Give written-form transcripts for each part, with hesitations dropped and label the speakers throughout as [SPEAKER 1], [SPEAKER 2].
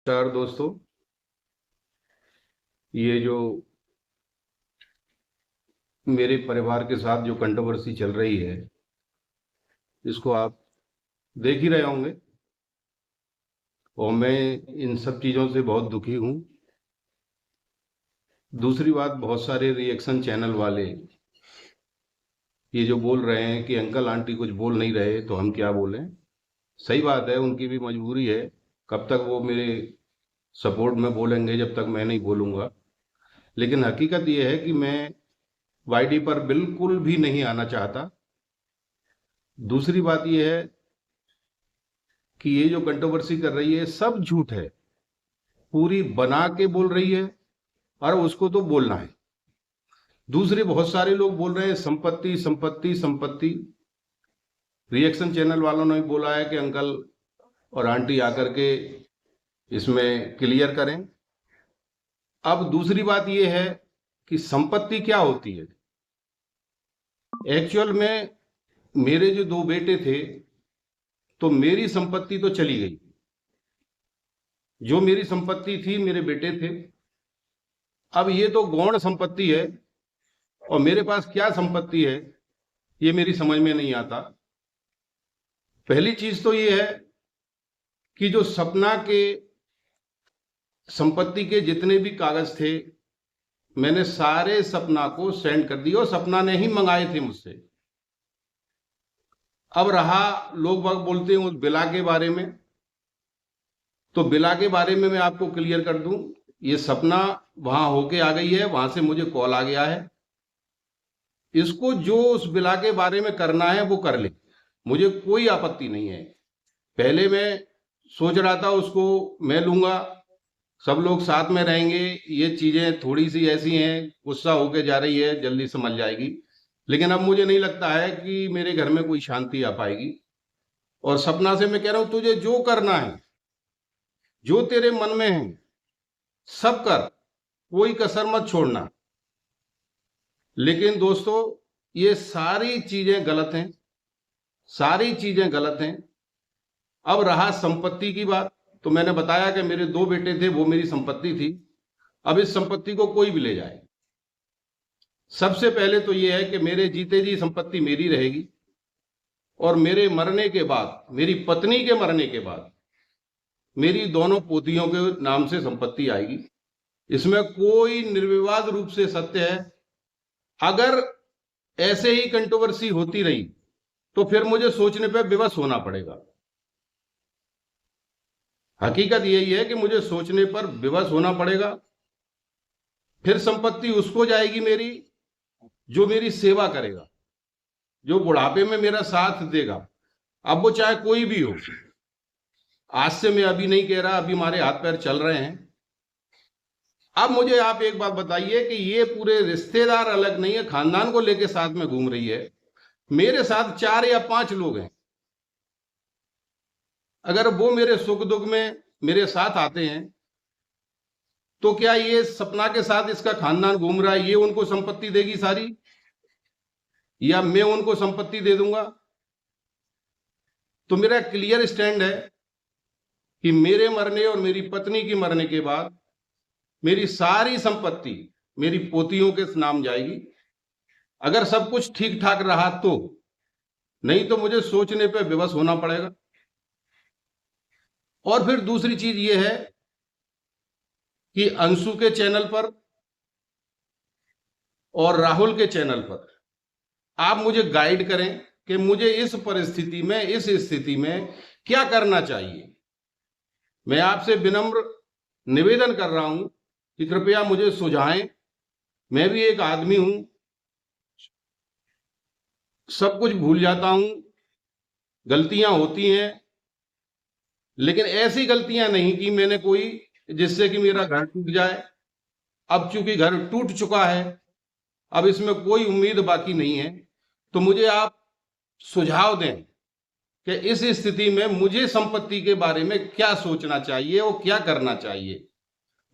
[SPEAKER 1] नमस्कार दोस्तों। ये जो मेरे परिवार के साथ जो कंट्रोवर्सी चल रही है, इसको आप देख ही रहे होंगे और मैं इन सब चीज़ों से बहुत दुखी हूँ। दूसरी बात, बहुत सारे रिएक्शन चैनल वाले ये जो बोल रहे हैं कि अंकल आंटी कुछ बोल नहीं रहे तो हम क्या बोलें। सही बात है, उनकी भी मजबूरी है। कब तक वो मेरे सपोर्ट में बोलेंगे जब तक मैं नहीं बोलूँगा। लेकिन हकीकत ये है कि मैं वाईडी पर बिल्कुल भी नहीं आना चाहता। दूसरी बात ये है कि ये जो कंट्रोवर्सी कर रही है सब झूठ है, पूरी बना के बोल रही है और उसको तो बोलना है। दूसरे बहुत सारे लोग बोल रहे हैं संपत्ति संपत्ति संपत्ति। रिएक्शन चैनल वालों ने भी बोला है कि अंकल और आंटी आकर के इसमें क्लियर करें। अब दूसरी बात यह है कि संपत्ति क्या होती है। एक्चुअल में मेरे जो दो बेटे थे तो मेरी संपत्ति तो चली गई। जो मेरी संपत्ति थी मेरे बेटे थे। अब ये तो गौण संपत्ति है और मेरे पास क्या संपत्ति है ये मेरी समझ में नहीं आता। पहली चीज तो ये है कि जो सपना के संपत्ति के जितने भी कागज थे मैंने सारे सपना को सेंड कर दिए और सपना ने ही मंगाए थे मुझसे। अब रहा, लोग बाग बोलते हैं उस बिला के बारे में, तो बिला के बारे में मैं आपको क्लियर कर दूं। ये सपना वहां होके आ गई है, वहां से मुझे कॉल आ गया है। इसको जो उस बिला के बारे में करना है वो कर ले, मुझे कोई आपत्ति नहीं है। पहले मैं सोच रहा था उसको मैं लूंगा, सब लोग साथ में रहेंगे, ये चीजें थोड़ी सी ऐसी हैं, गुस्सा होके जा रही है, जल्दी समझ जाएगी। लेकिन अब मुझे नहीं लगता है कि मेरे घर में कोई शांति आ पाएगी। और सपना से मैं कह रहा हूं तुझे जो करना है, जो तेरे मन में है सब कर, कोई कसर मत छोड़ना। लेकिन दोस्तों ये सारी चीजें गलत हैं, सारी चीजें गलत हैं। अब रहा संपत्ति की बात, तो मैंने बताया कि मेरे दो बेटे थे, वो मेरी संपत्ति थी। अब इस संपत्ति को कोई भी ले जाए, सबसे पहले तो ये है कि मेरे जीते जी संपत्ति मेरी रहेगी और मेरे मरने के बाद, मेरी पत्नी के मरने के बाद मेरी दोनों पोतियों के नाम से संपत्ति आएगी। इसमें कोई निर्विवाद रूप से सत्य है। अगर ऐसे ही कंट्रोवर्सी होती रही तो फिर मुझे सोचने पर विवश होना पड़ेगा। हकीकत यही है कि मुझे सोचने पर विवश होना पड़ेगा। फिर संपत्ति उसको जाएगी मेरी जो मेरी सेवा करेगा, जो बुढ़ापे में मेरा साथ देगा। अब वो चाहे कोई भी हो। आज से मैं अभी नहीं कह रहा, अभी हमारे हाथ पैर चल रहे हैं। अब मुझे आप एक बात बताइए कि ये पूरे रिश्तेदार अलग नहीं है, खानदान को लेके साथ में घूम रही है। मेरे साथ 4 या 5 लोग हैं। अगर वो मेरे सुख दुख में मेरे साथ आते हैं तो क्या ये सपना के साथ इसका खानदान घूम रहा है, ये उनको संपत्ति देगी सारी, या मैं उनको संपत्ति दे दूंगा? तो मेरा क्लियर स्टैंड है कि मेरे मरने और मेरी पत्नी की मरने के बाद मेरी सारी संपत्ति मेरी पोतियों के नाम जाएगी। अगर सब कुछ ठीक ठाक रहा तो, नहीं तो मुझे सोचने पे विवश होना पड़ेगा। और फिर दूसरी चीज ये है कि अंशु के चैनल पर और राहुल के चैनल पर आप मुझे गाइड करें कि मुझे इस परिस्थिति में, इस स्थिति में क्या करना चाहिए। मैं आपसे विनम्र निवेदन कर रहा हूं कि कृपया मुझे सुझाएं। मैं भी एक आदमी हूं, सब कुछ भूल जाता हूं, गलतियां होती हैं, लेकिन ऐसी गलतियां नहीं कि मैंने कोई जिससे कि मेरा घर टूट जाए। अब चूंकि घर टूट चुका है, अब इसमें कोई उम्मीद बाकी नहीं है। तो मुझे आप सुझाव दें कि इस स्थिति में मुझे संपत्ति के बारे में क्या सोचना चाहिए और क्या करना चाहिए।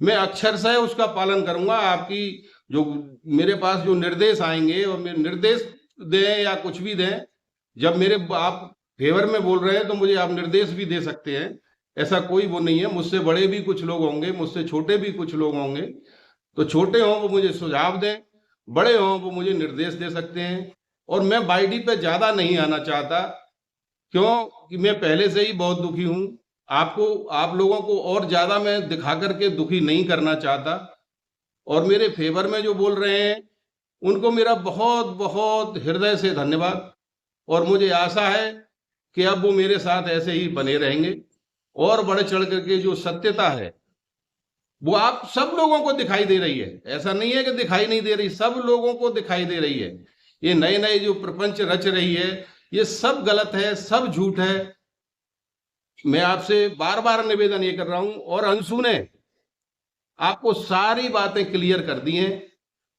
[SPEAKER 1] मैं अक्षरशः उसका पालन करूंगा। आपकी जो मेरे पास जो निर्देश आएंगे, और मेरे निर्देश दें या कुछ भी दें, जब मेरे आप फेवर में बोल रहे हैं तो मुझे आप निर्देश भी दे सकते हैं ऐसा कोई वो नहीं है। मुझसे बड़े भी कुछ लोग होंगे, मुझसे छोटे भी कुछ लोग होंगे। तो छोटे हों वो मुझे सुझाव दें, बड़े हों वो मुझे निर्देश दे सकते हैं। और मैं बाईडी पे ज्यादा नहीं आना चाहता, क्यों कि मैं पहले से ही बहुत दुखी हूं। आप लोगों को और ज्यादा मैं दिखा करके दुखी नहीं करना चाहता। और मेरे फेवर में जो बोल रहे हैं उनको मेरा बहुत बहुत हृदय से धन्यवाद। और मुझे आशा है कि अब वो मेरे साथ ऐसे ही बने रहेंगे। और बढ़ चढ़ करके जो सत्यता है वो आप सब लोगों को दिखाई दे रही है। ऐसा नहीं है कि दिखाई नहीं दे रही, सब लोगों को दिखाई दे रही है। ये नए नए जो प्रपंच रच रही है ये सब गलत है, सब झूठ है। मैं आपसे बार बार निवेदन ये कर रहा हूं। और अंशु ने आपको सारी बातें क्लियर कर दी हैं,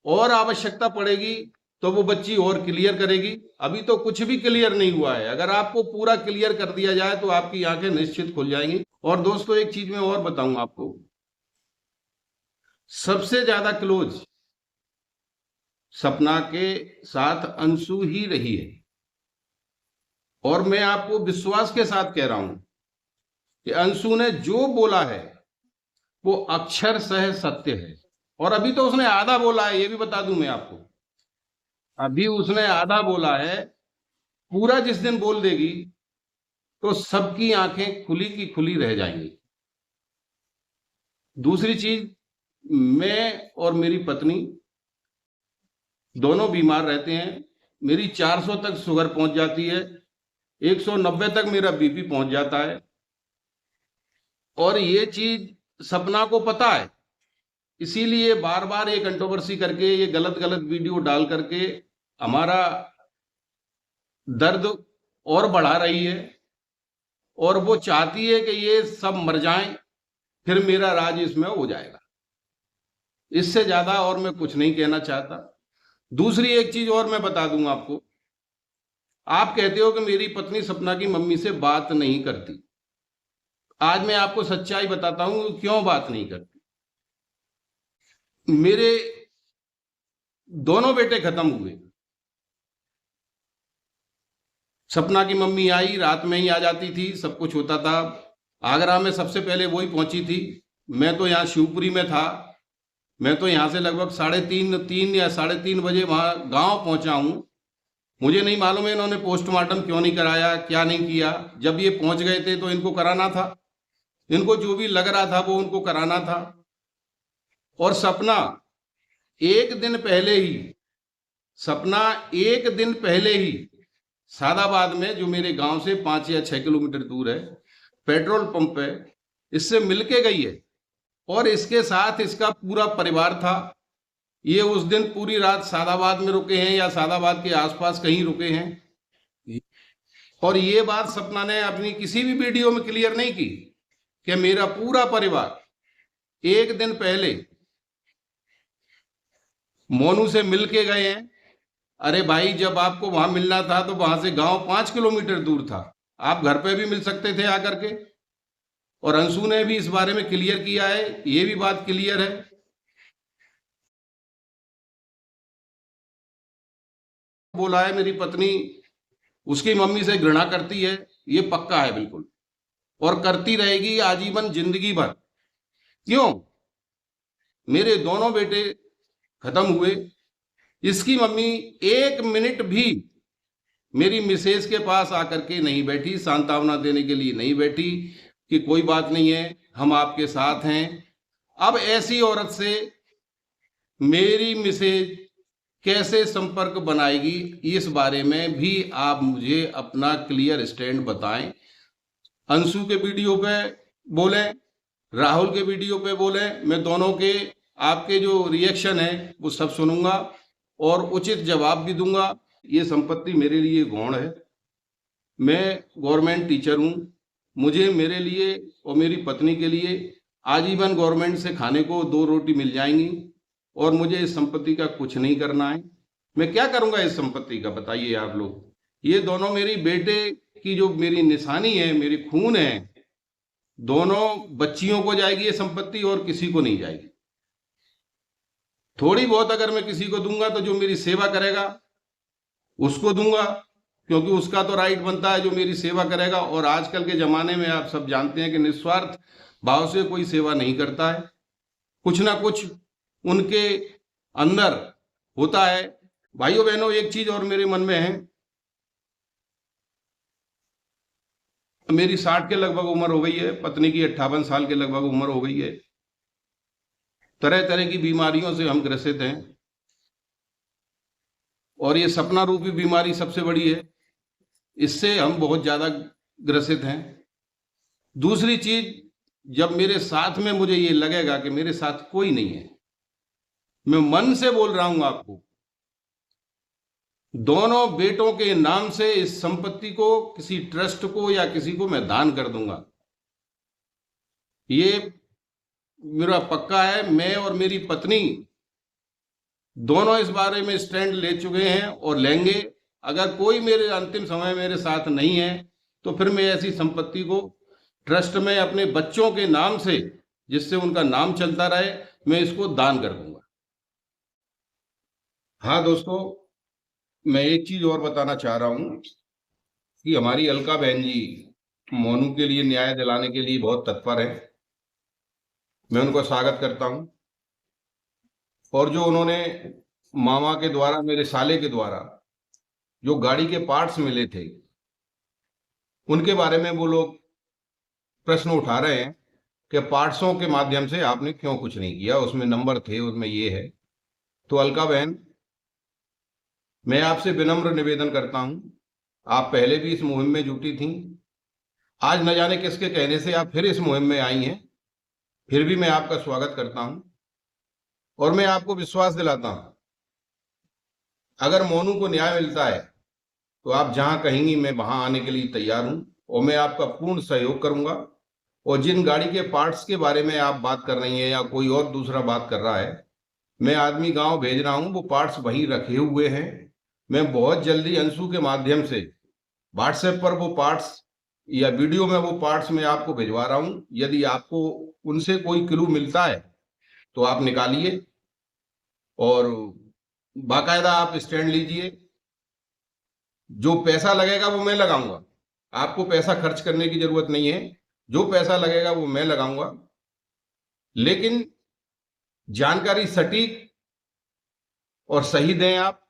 [SPEAKER 1] और आवश्यकता पड़ेगी तो वो बच्ची और क्लियर करेगी। अभी तो कुछ भी क्लियर नहीं हुआ है। अगर आपको पूरा क्लियर कर दिया जाए तो आपकी आंखें निश्चित खुल जाएंगी। और दोस्तों एक चीज मैं और बताऊं आपको, सबसे ज्यादा क्लोज सपना के साथ अंशु ही रही है। और मैं आपको विश्वास के साथ कह रहा हूं कि अंशु ने जो बोला है वो अक्षरशः सत्य है। और अभी तो उसने आधा बोला है, ये भी बता दूं मैं आपको। अभी उसने आधा बोला है, पूरा जिस दिन बोल देगी तो सबकी आंखें खुली की खुली रह जाएंगी। दूसरी चीज, मैं और मेरी पत्नी दोनों बीमार रहते हैं। मेरी 400 तक शुगर पहुंच जाती है, 190 तक मेरा बीपी पहुंच जाता है। और ये चीज सपना को पता है, इसीलिए बार बार ये कंट्रोवर्सी करके, ये गलत गलत वीडियो डाल करके हमारा दर्द और बढ़ा रही है। और वो चाहती है कि ये सब मर जाएं, फिर मेरा राज इसमें हो जाएगा। इससे ज्यादा और मैं कुछ नहीं कहना चाहता। दूसरी एक चीज और मैं बता दूं आपको, आप कहते हो कि मेरी पत्नी सपना की मम्मी से बात नहीं करती। आज मैं आपको सच्चाई बताता हूं क्यों बात नहीं करती। मेरे दोनों बेटे खत्म हुए। सपना की मम्मी आई, रात में ही आ जाती थी, सब कुछ होता था। आगरा में सबसे पहले वही पहुंची थी। मैं तो यहाँ शिवपुरी में था। मैं तो यहाँ से लगभग 3:30 या 3:30 बजे वहां गांव पहुंचा हूं। मुझे नहीं मालूम है इन्होंने पोस्टमार्टम क्यों नहीं कराया, क्या नहीं किया। जब ये पहुंच गए थे तो इनको कराना था, इनको जो भी लग रहा था वो उनको कराना था। और सपना एक दिन पहले ही सादाबाद में, जो मेरे गांव से 5 या 6 किलोमीटर दूर है, पेट्रोल पंप है, इससे मिलके गई है। और इसके साथ इसका पूरा परिवार था। ये उस दिन पूरी रात सादाबाद में रुके हैं या सादाबाद के आसपास कहीं रुके हैं। और ये बात सपना ने अपनी किसी भी वीडियो में क्लियर नहीं की कि मेरा पूरा परिवार एक दिन पहले मोनू से मिलके गए हैं। अरे भाई, जब आपको वहां मिलना था तो वहां से गांव 5 किलोमीटर दूर था, आप घर पे भी मिल सकते थे आकर के। और अंशु ने भी इस बारे में क्लियर किया है, ये भी बात क्लियर है। बोला है मेरी पत्नी उसकी मम्मी से घृणा करती है, ये पक्का है बिल्कुल, और करती रहेगी आजीवन, जिंदगी भर। क्यों? मेरे दोनों बेटे खत्म हुए, इसकी मम्मी 1 मिनट भी मेरी मिसेज के पास आकर के नहीं बैठी, सांत्वना देने के लिए नहीं बैठी कि कोई बात नहीं है, हम आपके साथ हैं। अब ऐसी औरत से मेरी मिसेज कैसे संपर्क बनाएगी, इस बारे में भी आप मुझे अपना क्लियर स्टैंड बताएं। अंशु के वीडियो पे बोलें, राहुल के वीडियो पे बोलें, मैं दोनों के आपके जो रिएक्शन है वो सब सुनूंगा और उचित जवाब भी दूंगा। ये संपत्ति मेरे लिए गौण है। मैं गवर्नमेंट टीचर हूं, मुझे मेरे लिए और मेरी पत्नी के लिए आजीवन गवर्नमेंट से खाने को 2 रोटी मिल जाएंगी। और मुझे इस संपत्ति का कुछ नहीं करना है। मैं क्या करूंगा इस संपत्ति का, बताइए आप लोग। ये दोनों मेरी बेटे की जो मेरी निशानी है, मेरी खून है, दोनों बच्चियों को जाएगी ये संपत्ति और किसी को नहीं जाएगी। थोड़ी बहुत अगर मैं किसी को दूंगा तो जो मेरी सेवा करेगा उसको दूंगा, क्योंकि उसका तो राइट बनता है जो मेरी सेवा करेगा। और आजकल के जमाने में आप सब जानते हैं कि निस्वार्थ भाव से कोई सेवा नहीं करता है, कुछ ना कुछ उनके अंदर होता है। भाइयों बहनों, एक चीज और मेरे मन में है, मेरी 60 के लगभग उम्र हो गई है, पत्नी की 58 साल के लगभग उम्र हो गई है। तरह तरह की बीमारियों से हम ग्रसित हैं, और ये सपना रूपी बीमारी सबसे बड़ी है, इससे हम बहुत ज्यादा ग्रसित हैं। दूसरी चीज, जब मेरे साथ में मुझे ये लगेगा कि मेरे साथ कोई नहीं है, मैं मन से बोल रहा हूं आपको, दोनों बेटों के नाम से इस संपत्ति को किसी ट्रस्ट को या किसी को मैं दान कर दूंगा। ये मेरा पक्का है। मैं और मेरी पत्नी दोनों इस बारे में स्टैंड ले चुके हैं और लेंगे। अगर कोई मेरे अंतिम समय मेरे साथ नहीं है तो फिर मैं ऐसी संपत्ति को ट्रस्ट में अपने बच्चों के नाम से, जिससे उनका नाम चलता रहे, मैं इसको दान कर दूंगा। हाँ दोस्तों, मैं एक चीज और बताना चाह रहा हूं कि हमारी अलका बहन जी मोनू के लिए न्याय दिलाने के लिए बहुत तत्पर है। मैं उनको स्वागत करता हूं। और जो उन्होंने मामा के द्वारा, मेरे साले के द्वारा जो गाड़ी के पार्ट्स मिले थे, उनके बारे में वो लोग प्रश्न उठा रहे हैं कि पार्ट्सों के माध्यम से आपने क्यों कुछ नहीं किया, उसमें नंबर थे, उसमें ये है। तो अलका बहन, मैं आपसे विनम्र निवेदन करता हूं, आप पहले भी इस मुहिम में जुटी थी, आज न जाने किसके कहने से आप फिर इस मुहिम में आई हैं, फिर भी मैं आपका स्वागत करता हूं। और मैं आपको विश्वास दिलाता हूं, अगर मोनू को न्याय मिलता है तो आप जहां कहेंगी मैं वहां आने के लिए तैयार हूं, और मैं आपका पूर्ण सहयोग करूंगा। और जिन गाड़ी के पार्ट्स के बारे में आप बात कर रही हैं या कोई और दूसरा बात कर रहा है, मैं आदमी गांव भेज रहा हूं, वो पार्ट्स वहीं रखे हुए हैं। मैं बहुत जल्दी अंशु के माध्यम से व्हाट्सएप पर वो पार्ट्स या वीडियो में वो पार्ट्स मैं आपको भिजवा रहा हूं। यदि आपको उनसे कोई क्लू मिलता है तो आप निकालिए और बाकायदा आप स्टैंड लीजिए। जो पैसा लगेगा वो मैं लगाऊंगा, आपको पैसा खर्च करने की जरूरत नहीं है। जो पैसा लगेगा वो मैं लगाऊंगा, लेकिन जानकारी सटीक और सही दें आप।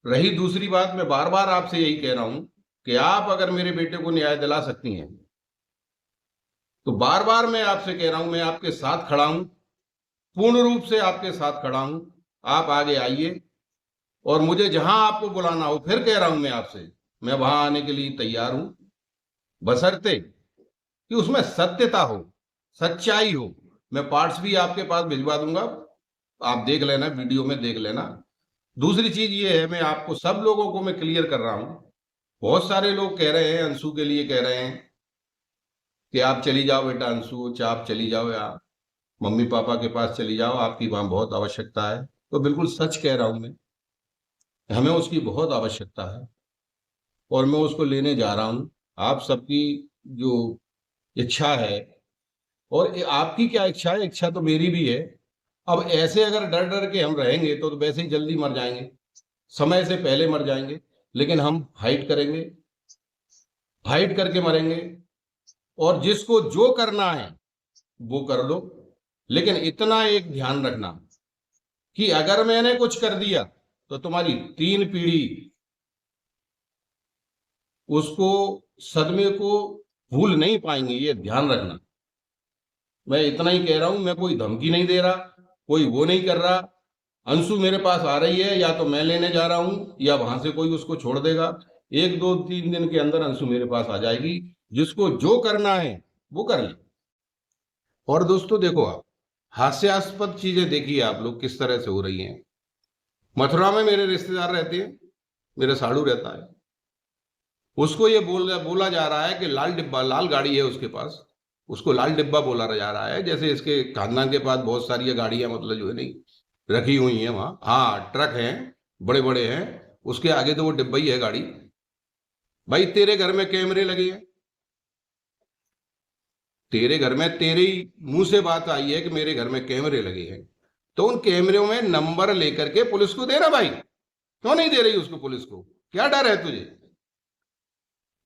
[SPEAKER 1] रही दूसरी बात, मैं बार बार आपसे यही कह रहा हूं कि आप अगर मेरे बेटे को न्याय दिला सकती हैं तो बार बार मैं आपसे कह रहा हूं, मैं आपके साथ खड़ा हूं, पूर्ण रूप से आपके साथ खड़ा हूं। आप आगे आइए और मुझे जहां आपको बुलाना हो, फिर कह रहा हूं मैं आपसे, मैं वहां आने के लिए तैयार हूं, बशर्ते कि उसमें सत्यता हो, सच्चाई हो। मैं पार्ट्स भी आपके पास भिजवा दूंगा, आप देख लेना, वीडियो में देख लेना। दूसरी चीज ये है, मैं आपको सब लोगों को मैं क्लियर कर रहा हूं। बहुत सारे लोग कह रहे हैं, अंशु के लिए कह रहे हैं कि आप चली जाओ बेटा अंशु, आप चली जाओ या मम्मी पापा के पास चली जाओ, आपकी वहां बहुत आवश्यकता है। तो बिल्कुल सच कह रहा हूं मैं, हमें उसकी बहुत आवश्यकता है और मैं उसको लेने जा रहा हूं। आप सबकी जो इच्छा है, और आपकी क्या इच्छा है, इच्छा तो मेरी भी है। अब ऐसे अगर डर डर के हम रहेंगे तो वैसे ही जल्दी मर जाएंगे, समय से पहले मर जाएंगे। लेकिन हम फाइट करेंगे, फाइट करके मरेंगे। और जिसको जो करना है वो कर लो, लेकिन इतना एक ध्यान रखना कि अगर मैंने कुछ कर दिया तो तुम्हारी 3 पीढ़ी उसको, सदमे को भूल नहीं पाएंगे, ये ध्यान रखना। मैं इतना ही कह रहा हूं, मैं कोई धमकी नहीं दे रहा, कोई वो नहीं कर रहा। अंशु मेरे पास आ रही है, या तो मैं लेने जा रहा हूं या वहां से कोई उसको छोड़ देगा। 1 2 3 दिन के अंदर अंशु मेरे पास आ जाएगी। जिसको जो करना है वो कर ले। और दोस्तों देखो, आप हास्यास्पद चीजें देखिए आप लोग किस तरह से हो रही हैं। मथुरा में मेरे रिश्तेदार रहते हैं, मेरा साड़ू रहता है, उसको ये बोला जा रहा है कि लाल डिब्बा, लाल गाड़ी है उसके पास, उसको लाल डिब्बा बोला जा रहा है। जैसे इसके खानदान के पास बहुत सारी गाड़ियां, मतलब जो है नहीं रखी हुई हैं वहां। हाँ, ट्रक हैं, बड़े बड़े हैं, उसके आगे तो वो डिब्बा ही है गाड़ी। भाई तेरे घर में कैमरे लगे हैं, तेरे घर में तेरे ही मुंह से बात आई है कि मेरे घर में कैमरे लगे हैं, तो उन कैमरों में नंबर लेकर के पुलिस को दे रहा। भाई क्यों नहीं दे रही उसको, पुलिस को? क्या डर है तुझे?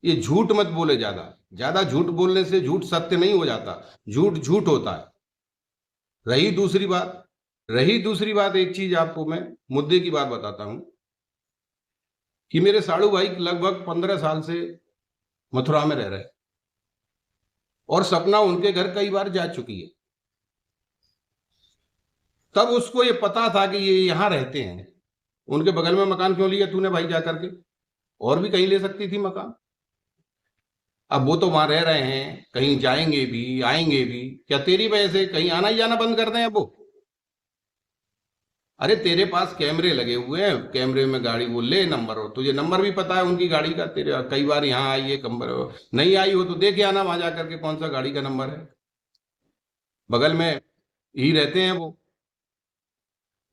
[SPEAKER 1] ये झूठ मत बोले, ज्यादा ज्यादा झूठ बोलने से झूठ सत्य नहीं हो जाता, झूठ झूठ होता है। रही दूसरी बात, एक चीज आपको मैं मुद्दे की बात बताता हूं कि मेरे साड़ू भाई लगभग 15 साल से मथुरा में रह रहे हैं और सपना उनके घर कई बार जा चुकी है। तब उसको ये पता था कि ये यहां रहते हैं, उनके बगल में मकान क्यों लिया तूने भाई जा करके? और भी कहीं ले सकती थी मकान। अब वो तो वहां रह रहे हैं, कहीं जाएंगे भी आएंगे भी, क्या तेरी वजह से कहीं आना ही जाना बंद कर दें अब वो? अरे तेरे पास कैमरे लगे हुए हैं, कैमरे में गाड़ी वो ले नंबर, और तुझे नंबर भी पता है उनकी गाड़ी का, तेरे कई बार यहाँ आई है कम्बर, नहीं आई हो तो देख आना वहां जा करके कौन सा गाड़ी का नंबर है। बगल में ही रहते हैं वो।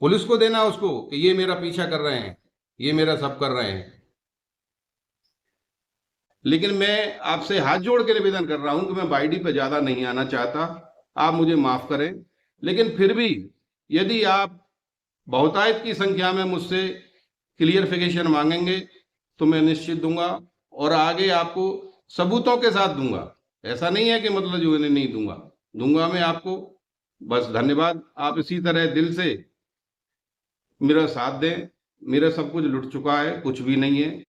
[SPEAKER 1] पुलिस को देना उसको कि ये मेरा पीछा कर रहे हैं, ये मेरा सब कर रहे हैं। लेकिन मैं आपसे हाथ जोड़ के निवेदन कर रहा हूं कि मैं बाईडी पे ज्यादा नहीं आना चाहता, आप मुझे माफ करें। लेकिन फिर भी यदि आप बहुतायत की संख्या में मुझसे क्लियरिफिकेशन मांगेंगे तो मैं निश्चित दूंगा, और आगे आपको सबूतों के साथ दूंगा। ऐसा नहीं है कि मतलब जो है नहीं दूंगा, दूंगा मैं आपको। बस धन्यवाद, आप इसी तरह दिल से मेरा साथ दें। मेरा सब कुछ लुट चुका है, कुछ भी नहीं है।